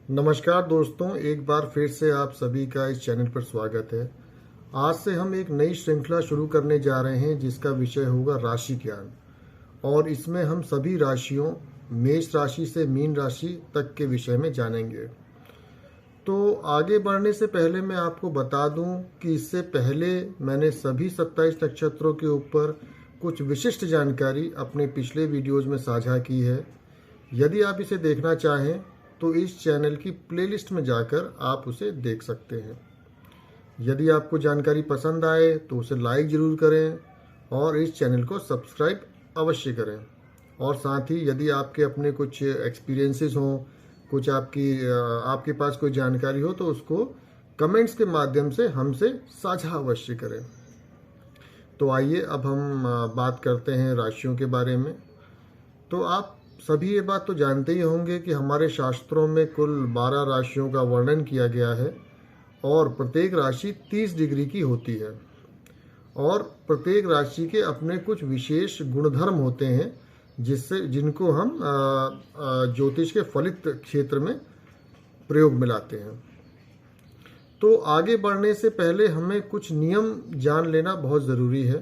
नमस्कार दोस्तों, एक बार फिर से आप सभी का इस चैनल पर स्वागत है। आज से हम एक नई श्रृंखला शुरू करने जा रहे हैं जिसका विषय होगा राशि ज्ञान। और इसमें हम सभी राशियों मेष राशि से मीन राशि तक के विषय में जानेंगे। तो आगे बढ़ने से पहले मैं आपको बता दूं कि इससे पहले मैंने सभी 27 नक्षत्रों के ऊपर कुछ विशिष्ट जानकारी अपने पिछले वीडियोज़ में साझा की है। यदि आप इसे देखना चाहें तो इस चैनल की प्लेलिस्ट में जाकर आप उसे देख सकते हैं। यदि आपको जानकारी पसंद आए तो उसे लाइक ज़रूर करें और इस चैनल को सब्सक्राइब अवश्य करें। और साथ ही यदि आपके अपने कुछ एक्सपीरियंसेस हों, कुछ आपके पास कोई जानकारी हो तो उसको कमेंट्स के माध्यम से हमसे साझा अवश्य करें। तो आइए अब हम बात करते हैं राशियों के बारे में। तो आप सभी ये बात तो जानते ही होंगे कि हमारे शास्त्रों में कुल 12 राशियों का वर्णन किया गया है और प्रत्येक राशि 30 डिग्री की होती है। और प्रत्येक राशि के अपने कुछ विशेष गुणधर्म होते हैं जिनको हम ज्योतिष के फलित क्षेत्र में प्रयोग में लाते हैं। तो आगे बढ़ने से पहले हमें कुछ नियम जान लेना बहुत ज़रूरी है।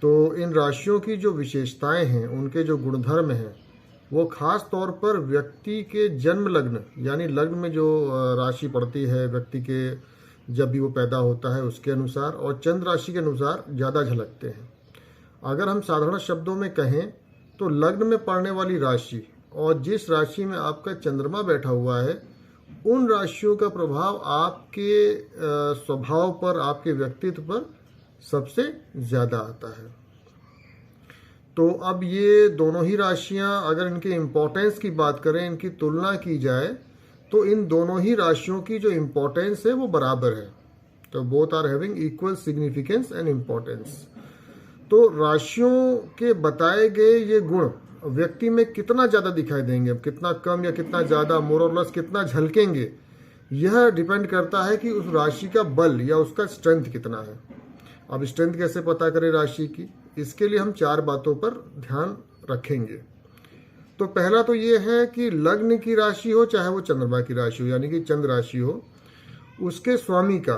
तो इन राशियों की जो विशेषताएं हैं, उनके जो गुणधर्म हैं, वो खास तौर पर व्यक्ति के जन्म लग्न यानी लग्न में जो राशि पड़ती है व्यक्ति के जब भी वो पैदा होता है उसके अनुसार और चंद्र राशि के अनुसार ज़्यादा झलकते हैं। अगर हम साधारण शब्दों में कहें तो लग्न में पड़ने वाली राशि और जिस राशि में आपका चंद्रमा बैठा हुआ है, उन राशियों का प्रभाव आपके स्वभाव पर, आपके व्यक्तित्व पर सबसे ज़्यादा आता है। तो अब ये दोनों ही राशियां, अगर इनके इम्पोर्टेंस की बात करें, इनकी तुलना की जाए तो इन दोनों ही राशियों की जो इम्पोर्टेंस है वो बराबर है। तो both are having equal significance and importance. तो राशियों के बताए गए ये गुण व्यक्ति में कितना ज़्यादा दिखाई देंगे, कितना कम या कितना ज़्यादा, मोर और लेस कितना झलकेंगे, यह डिपेंड करता है कि उस राशि का बल या उसका स्ट्रेंथ कितना है। अब स्ट्रेंथ कैसे पता करें राशि की, इसके लिए हम 4 बातों पर ध्यान रखेंगे। तो पहला तो ये है कि लग्न की राशि हो, चाहे वो चंद्रमा की राशि हो यानी कि चंद्र राशि हो, उसके स्वामी का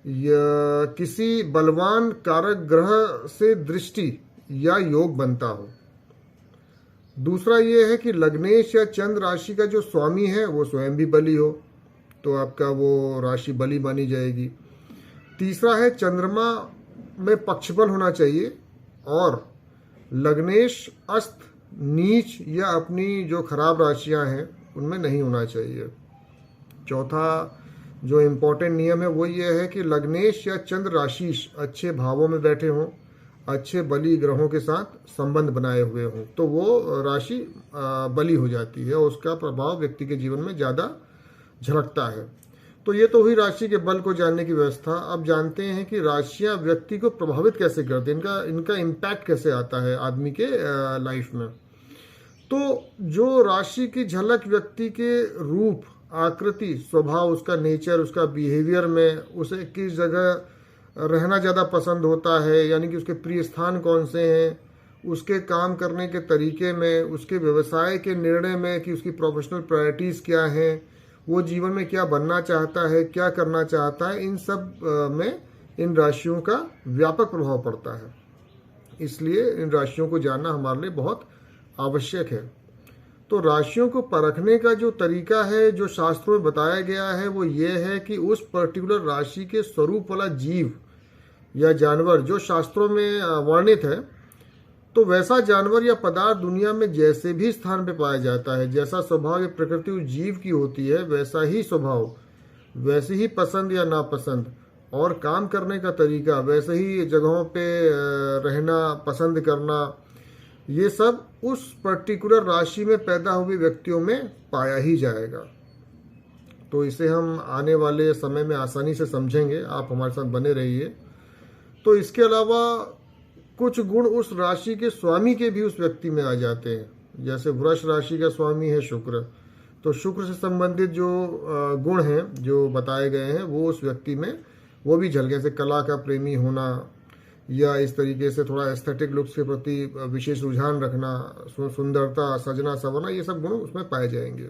या किसी बलवान कारक ग्रह से दृष्टि या योग बनता हो। दूसरा ये है कि लग्नेश या चंद्र राशि का जो स्वामी है वो स्वयं भी बली हो, तो आपका वो राशि बली मानी जाएगी। तीसरा है चंद्रमा में पक्षबल होना चाहिए और लग्नेश अस्त, नीच या अपनी जो खराब राशियां हैं उनमें नहीं होना चाहिए। चौथा जो इम्पोर्टेंट नियम है वो ये है कि लग्नेश या चंद्र राशि अच्छे भावों में बैठे हों, अच्छे बली ग्रहों के साथ संबंध बनाए हुए हों, तो वो राशि बली हो जाती है और उसका प्रभाव व्यक्ति के जीवन में ज़्यादा झलकता है। तो ये तो हुई राशि के बल को जानने की व्यवस्था। अब जानते हैं कि राशियां व्यक्ति को प्रभावित कैसे करती हैं, इनका इम्पैक्ट कैसे आता है आदमी के लाइफ में। तो जो राशि की झलक व्यक्ति के रूप, आकृति, स्वभाव, उसका नेचर, उसका बिहेवियर में, उसे किस जगह रहना ज़्यादा पसंद होता है यानी कि उसके प्रिय स्थान कौन से हैं, उसके काम करने के तरीके में, उसके व्यवसाय के निर्णय में कि उसकी प्रोफेशनल प्रायोरिटीज़ क्या हैं, वो जीवन में क्या बनना चाहता है, क्या करना चाहता है, इन सब में इन राशियों का व्यापक प्रभाव पड़ता है। इसलिए इन राशियों को जानना हमारे लिए बहुत आवश्यक है। तो राशियों को परखने का जो तरीका है, जो शास्त्रों में बताया गया है, वो ये है कि उस पर्टिकुलर राशि के स्वरूप वाला जीव या जानवर जो शास्त्रों में वर्णित है, तो वैसा जानवर या पदार्थ दुनिया में जैसे भी स्थान पे पाया जाता है, जैसा स्वभाव या प्रकृति उस जीव की होती है, वैसा ही स्वभाव, वैसी ही पसंद या नापसंद और काम करने का तरीका, वैसे ही जगहों पे रहना पसंद करना, ये सब उस पर्टिकुलर राशि में पैदा हुए व्यक्तियों में पाया ही जाएगा। तो इसे हम आने वाले समय में आसानी से समझेंगे, आप हमारे साथ बने रहिए। तो इसके अलावा कुछ गुण उस राशि के स्वामी के भी उस व्यक्ति में आ जाते हैं। जैसे वृष राशि का स्वामी है शुक्र, तो शुक्र से संबंधित जो गुण हैं जो बताए गए हैं वो उस व्यक्ति में वो भी झलके, जैसे कला का प्रेमी होना या इस तरीके से थोड़ा एस्थेटिक लुक्स के प्रति विशेष रुझान रखना, सुंदरता, सजना संवरना, ये सब गुण उसमें पाए जाएंगे।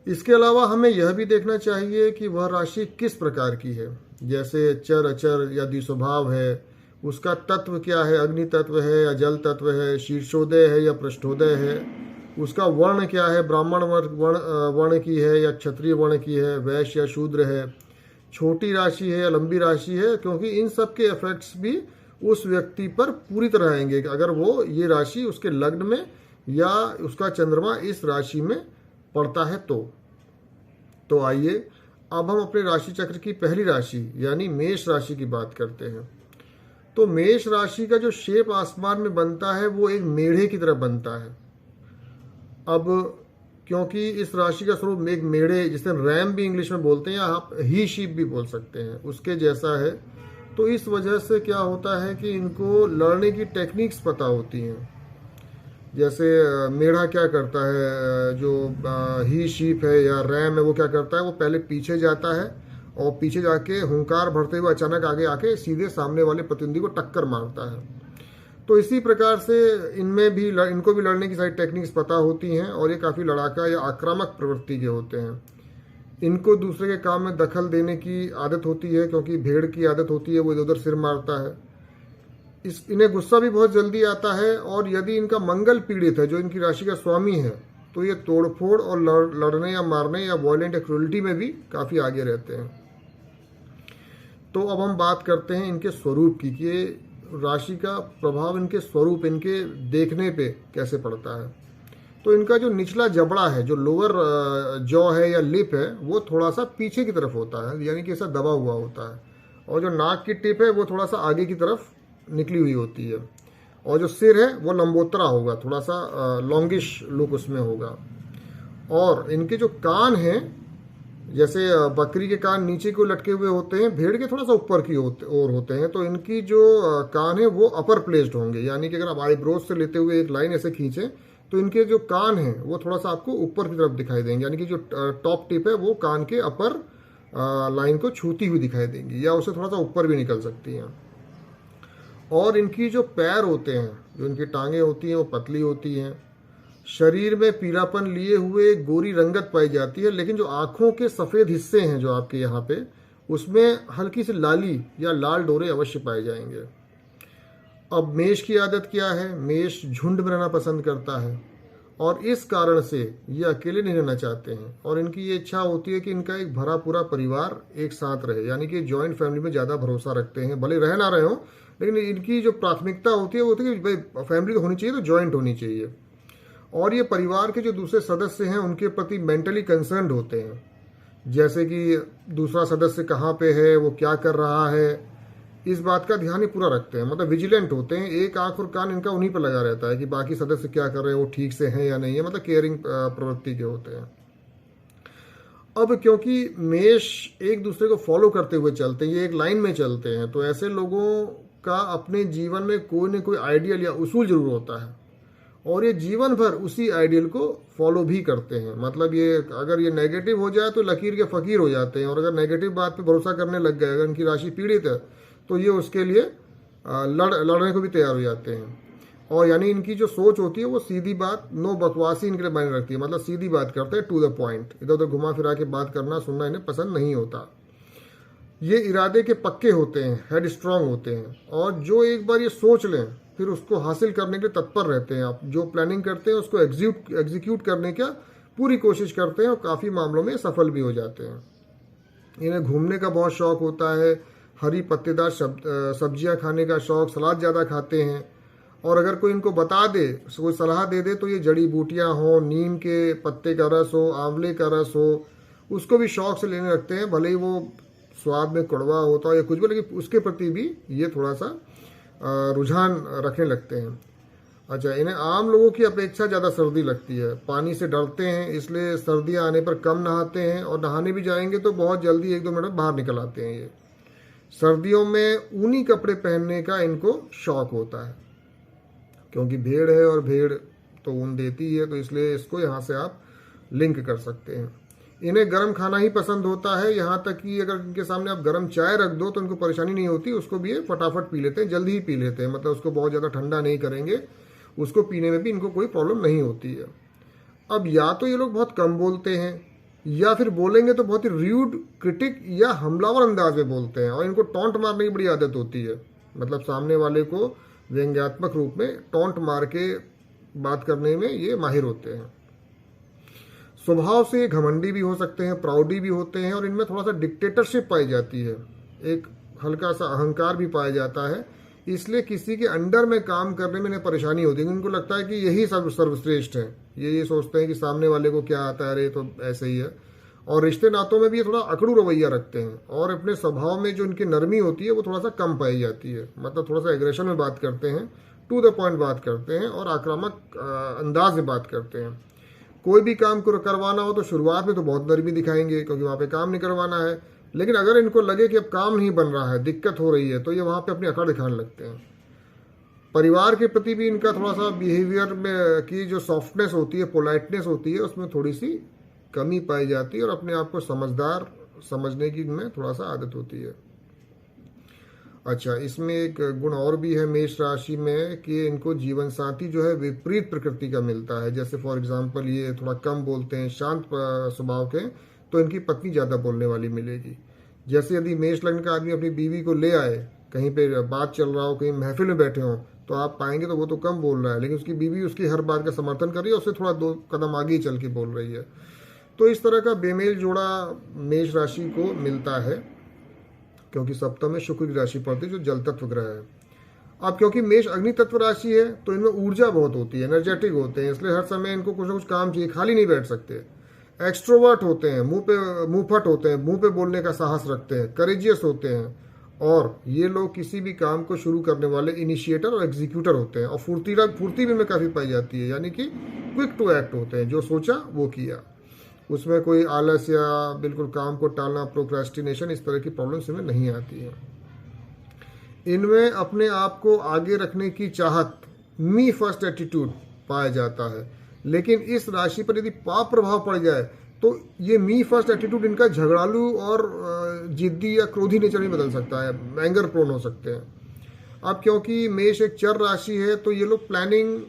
इसके अलावा हमें यह भी देखना चाहिए कि वह राशि किस प्रकार की है, जैसे चर अचर या द्विस्वभाव है, उसका तत्व क्या है, अग्नि तत्व है या जल तत्व है, शीर्षोदय है या पृष्ठोदय है, उसका वर्ण क्या है, ब्राह्मण वर्ण की है या क्षत्रिय वर्ण की है, वैश्य या शूद्र है, छोटी राशि है या लंबी राशि है, क्योंकि इन सब के इफेक्ट्स भी उस व्यक्ति पर पूरी तरह आएंगे कि अगर वो ये राशि उसके लग्न में या उसका चंद्रमा इस राशि में पड़ता है तो आइए अब हम अपने राशि चक्र की पहली राशि यानी मेष राशि की बात करते हैं। तो मेष राशि का जो शेप आसमान में बनता है वो एक मेढ़े की तरह बनता है। अब क्योंकि इस राशि का स्वरूप एक मेढ़े, जिसे रैम भी इंग्लिश में बोलते हैं या आप ही शीप भी बोल सकते हैं, उसके जैसा है, तो इस वजह से क्या होता है कि इनको लड़ने की टेक्निक्स पता होती हैं। जैसे मेढ़ा क्या करता है, जो ही शीप है या रैम है, वो क्या करता है, वो पहले पीछे जाता है और पीछे जाके हुंकार भरते हुए अचानक आगे आके सीधे सामने वाले प्रतिद्वंदी को टक्कर मारता है। तो इसी प्रकार से इनको भी लड़ने की सारी टेक्निक्स पता होती हैं और ये काफ़ी लड़ाका या आक्रामक प्रवृत्ति के होते हैं। इनको दूसरे के काम में दखल देने की आदत होती है, क्योंकि भेड़ की आदत होती है, वो इधर उधर सिर मारता है। इन्हें गुस्सा भी बहुत जल्दी आता है, और यदि इनका मंगल पीड़ित है, जो इनकी राशि का स्वामी है, तो ये तोड़फोड़ और लड़ने या मारने या वॉयलेंट या क्रूरल्टी में भी काफ़ी आगे रहते हैं। तो अब हम बात करते हैं इनके स्वरूप की, कि राशि का प्रभाव इनके स्वरूप, इनके देखने पे कैसे पड़ता है। तो इनका जो निचला जबड़ा है, जो लोअर जॉ है या लिप है, वो थोड़ा सा पीछे की तरफ होता है, यानी कि ऐसा दबा हुआ होता है, और जो नाक की टिप है वो थोड़ा सा आगे की तरफ निकली हुई होती है, और जो सिर है वो लंबोतरा होगा, थोड़ा सा लॉन्गिश लुक उसमें होगा। और इनके जो कान हैं, जैसे बकरी के कान नीचे को लटके हुए होते हैं, भेड़ के थोड़ा सा ऊपर की ओर होते हैं, तो इनकी जो कान है वो अपर प्लेस्ड होंगे, यानी कि अगर आप आईब्रोज से लेते हुए एक लाइन ऐसे खींचें तो इनके जो कान हैं वो थोड़ा सा आपको ऊपर की तरफ दिखाई देंगे, यानी कि जो टॉप टिप है वो कान के अपर लाइन को छूती हुई दिखाई देंगी, या उससे थोड़ा सा ऊपर भी निकल सकती हैं। और इनकी जो पैर होते हैं, जो इनकी टांगे होती हैं, वो पतली होती हैं। शरीर में पीलापन लिए हुए गोरी रंगत पाई जाती है, लेकिन जो आँखों के सफ़ेद हिस्से हैं जो आपके यहाँ पे, उसमें हल्की सी लाली या लाल डोरे अवश्य पाए जाएंगे। अब मेष की आदत क्या है, मेष झुंड में रहना पसंद करता है, और इस कारण से ये अकेले नहीं रहना चाहते हैं, और इनकी ये इच्छा होती है कि इनका एक भरा पूरा परिवार एक साथ रहे, यानी कि जॉइंट फैमिली में ज़्यादा भरोसा रखते हैं। भले रह ना रहे हो, लेकिन इनकी जो प्राथमिकता होती है वो होती है कि भाई फैमिली तो होनी चाहिए, तो जॉइंट होनी चाहिए। और ये परिवार के जो दूसरे सदस्य हैं उनके प्रति मेंटली कंसर्न्ड होते हैं, जैसे कि दूसरा सदस्य कहाँ पे है, वो क्या कर रहा है, इस बात का ध्यान ही पूरा रखते हैं, मतलब विजिलेंट होते हैं। एक आंख और कान इनका उन्हीं पर लगा रहता है कि बाकी सदस्य क्या कर रहे हैं, वो ठीक से हैं या नहीं है, मतलब केयरिंग प्रवृत्ति के होते हैं। अब क्योंकि मेष एक दूसरे को फॉलो करते हुए चलते हैं, ये एक लाइन में चलते हैं, तो ऐसे लोगों का अपने जीवन में कोई न कोई आइडियल या उसूल जरूर होता है, और ये जीवन भर उसी आइडियल को फॉलो भी करते हैं। मतलब ये अगर ये नेगेटिव हो जाए तो लकीर के फकीर हो जाते हैं, और अगर नेगेटिव बात पे भरोसा करने लग गए, अगर इनकी राशि पीड़ित है, तो ये उसके लिए लड़ने को भी तैयार हो जाते हैं। और यानी इनकी जो सोच होती है वो सीधी बात, नो बकवासी इनके लिए मायने रखती है, मतलब सीधी बात करते हैं, टू द पॉइंट। इधर उधर घुमा फिरा के बात करना सुनना इन्हें पसंद नहीं होता। ये इरादे के पक्के होते हैं, हेड स्ट्रांग होते हैं, और जो एक बार ये सोच लें फिर उसको हासिल करने के लिए तत्पर रहते हैं। आप जो प्लानिंग करते हैं उसको एग्जीक्यूट करने का पूरी कोशिश करते हैं, और काफ़ी मामलों में सफल भी हो जाते हैं। इन्हें घूमने का बहुत शौक होता है, हरी पत्तेदार सब्जियां खाने का शौक, सलाद ज़्यादा खाते हैं, और अगर कोई इनको बता दे, कोई सलाह दे दे, तो ये जड़ी बूटियां हो, नीम के पत्ते का रस हो, आंवले का रस हो, उसको भी शौक से लेने लगते हैं, भले ही वो स्वाद में कड़वा होता हो या कुछ भी, लेकिन उसके प्रति भी ये थोड़ा सा रुझान रखने लगते हैं। अच्छा, इन्हें आम लोगों की अपेक्षा ज़्यादा सर्दी लगती है, पानी से डरते हैं, इसलिए सर्दियाँ आने पर कम नहाते हैं, और नहाने भी जाएंगे तो बहुत जल्दी 1-2 मिनट बाहर निकल आते हैं। ये सर्दियों में ऊनी कपड़े पहनने का इनको शौक होता है, क्योंकि भेड़ है और भेड़ तो ऊन देती है, तो इसलिए इसको यहाँ से आप लिंक कर सकते हैं। इन्हें गर्म खाना ही पसंद होता है, यहाँ तक कि अगर इनके सामने आप गर्म चाय रख दो तो इनको परेशानी नहीं होती, उसको भी ये फटाफट पी लेते हैं, जल्दी ही पी लेते हैं, मतलब उसको बहुत ज़्यादा ठंडा नहीं करेंगे, उसको पीने में भी इनको कोई प्रॉब्लम नहीं होती है। अब या तो ये लोग बहुत कम बोलते हैं, या फिर बोलेंगे तो बहुत ही र्यूड, क्रिटिक या हमलावर अंदाज में बोलते हैं। और इनको टॉन्ट मारने की बड़ी आदत होती है, मतलब सामने वाले को व्यंग्यात्मक रूप में टॉन्ट मार के बात करने में ये माहिर होते हैं। स्वभाव से ये घमंडी भी हो सकते हैं, प्राउडी भी होते हैं, और इनमें थोड़ा सा डिक्टेटरशिप पाई जाती है, एक हल्का सा अहंकार भी पाया जाता है। इसलिए किसी के अंडर में काम करने में इन्हें परेशानी होती है। उनको लगता है कि यही सर्वश्रेष्ठ है। ये सोचते हैं कि सामने वाले को क्या आता है, अरे तो ऐसे ही है। और रिश्ते नातों में भी ये थोड़ा अकड़ू रवैया रखते हैं, और अपने स्वभाव में जो इनकी नरमी होती है वो थोड़ा सा कम पाई जाती है। मतलब थोड़ा सा एग्रेशन में बात करते हैं, टू द पॉइंट बात करते हैं, और आक्रामक अंदाज में बात करते हैं। कोई भी काम को करवाना हो तो शुरुआत में तो बहुत नरमी दिखाएंगे, क्योंकि वहाँ पे काम नहीं करवाना है। लेकिन अगर इनको लगे कि अब काम नहीं बन रहा है, दिक्कत हो रही है, तो ये वहाँ पे अपनी अकड़ दिखाने लगते हैं। परिवार के प्रति भी इनका थोड़ा सा बिहेवियर में की जो सॉफ्टनेस होती है, पोलाइटनेस होती है, उसमें थोड़ी सी कमी पाई जाती है, और अपने आप को समझदार समझने की इनमें थोड़ा सा आदत होती है। अच्छा, इसमें एक गुण और भी है मेष राशि में कि इनको जीवन साथी जो है विपरीत प्रकृति का मिलता है। जैसे फॉर एग्जांपल ये थोड़ा कम बोलते हैं, शांत स्वभाव के, तो इनकी पत्नी ज़्यादा बोलने वाली मिलेगी। जैसे यदि मेष लग्न का आदमी अपनी बीवी को ले आए, कहीं पे बात चल रहा हो, कहीं महफिल में बैठे हो, तो आप पाएंगे तो वो तो कम बोल रहा है, लेकिन उसकी बीवी उसकी हर बात का समर्थन कर रही है, उससे थोड़ा 2 कदम आगे ही चल के बोल रही है। तो इस तरह का बेमेल जोड़ा मेष राशि को मिलता है, क्योंकि सप्तम में शुक्र की राशि पड़ती है जो जल तत्व ग्रह है। अब क्योंकि मेष अग्नि तत्व राशि है, तो इनमें ऊर्जा बहुत होती है, एनर्जेटिक होते हैं, इसलिए हर समय इनको कुछ ना कुछ काम चाहिए, खाली नहीं बैठ सकते। एक्सट्रोवर्ट होते हैं, मुंहफट होते हैं, मुंह पे बोलने का साहस रखते हैं, करेजियस होते हैं, और ये लोग किसी भी काम को शुरू करने वाले इनिशिएटर और एग्जीक्यूटर होते हैं। और फुर्ती भी में काफ़ी पाई जाती है, यानी कि क्विक टू एक्ट होते हैं, जो सोचा वो किया। उसमें कोई आलस या बिल्कुल काम को टालना, प्रोक्रेस्टिनेशन, इस तरह की प्रॉब्लम्स इनमें नहीं आती है। इनमें अपने आप को आगे रखने की चाहत, मी फर्स्ट एटीट्यूड पाया जाता है। लेकिन इस राशि पर यदि पाप प्रभाव पड़ जाए तो ये मी फर्स्ट एटीट्यूड इनका झगड़ालू और जिद्दी या क्रोधी नेचर में बदल सकता है, एंगर प्रोन हो सकते हैं। अब क्योंकि मेष एक चर राशि है, तो ये लोग प्लानिंग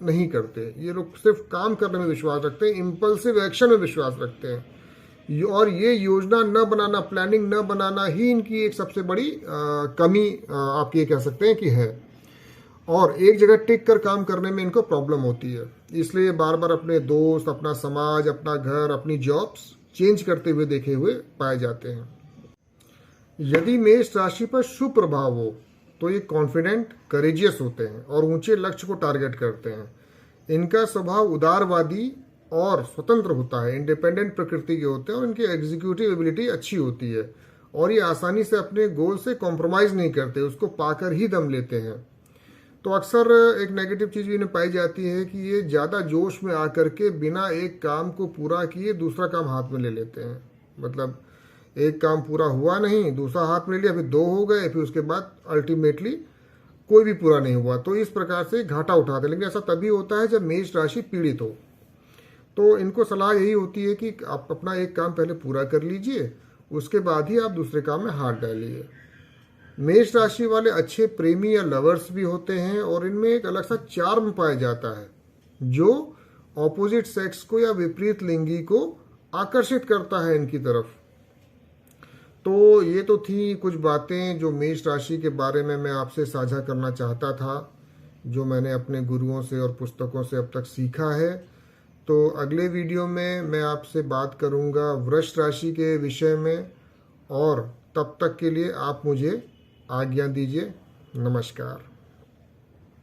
नहीं करते, ये लोग सिर्फ काम करने में विश्वास रखते हैं, इम्पल्सिव एक्शन में विश्वास रखते हैं। और ये योजना न बनाना, प्लानिंग न बनाना ही इनकी एक सबसे बड़ी कमी आप ये कह सकते हैं कि है। और एक जगह टिक कर काम करने में इनको प्रॉब्लम होती है, इसलिए बार बार अपने दोस्त, अपना समाज, अपना घर, अपनी जॉब्स चेंज करते हुए देखे हुए पाए जाते हैं। यदि मेष राशि पर शुभ प्रभाव हो तो ये कॉन्फिडेंट, करेजियस होते हैं और ऊंचे लक्ष्य को टारगेट करते हैं। इनका स्वभाव उदारवादी और स्वतंत्र होता है, इंडिपेंडेंट प्रकृति के होते हैं, और इनकी एग्जीक्यूटिव एबिलिटी अच्छी होती है, और ये आसानी से अपने गोल से कॉम्प्रोमाइज नहीं करते, उसको पाकर ही दम लेते हैं। तो अक्सर एक नेगेटिव चीज़ भी इन्हें पाई जाती है कि ये ज़्यादा जोश में आकर के बिना एक काम को पूरा किए दूसरा काम हाथ में ले लेते हैं। मतलब एक काम पूरा हुआ नहीं, दूसरा हाथ में ले लिया, फिर 2 हो गए, फिर उसके बाद अल्टीमेटली कोई भी पूरा नहीं हुआ, तो इस प्रकार से घाटा उठाते हैं। लेकिन ऐसा तभी होता है जब मेष राशि पीड़ित हो। तो इनको सलाह यही होती है कि आप अपना एक काम पहले पूरा कर लीजिए, उसके बाद ही आप दूसरे काम में हाथ डालिए। मेष राशि वाले अच्छे प्रेमी या लवर्स भी होते हैं, और इनमें एक अलग सा चार्म पाया जाता है जो ऑपोजिट सेक्स को या विपरीत लिंगी को आकर्षित करता है इनकी तरफ। तो ये तो थी कुछ बातें जो मेष राशि के बारे में मैं आपसे साझा करना चाहता था, जो मैंने अपने गुरुओं से और पुस्तकों से अब तक सीखा है। तो अगले वीडियो में मैं आपसे बात करूंगा वृष राशि के विषय में, और तब तक के लिए आप मुझे आज्ञा दीजिए। नमस्कार।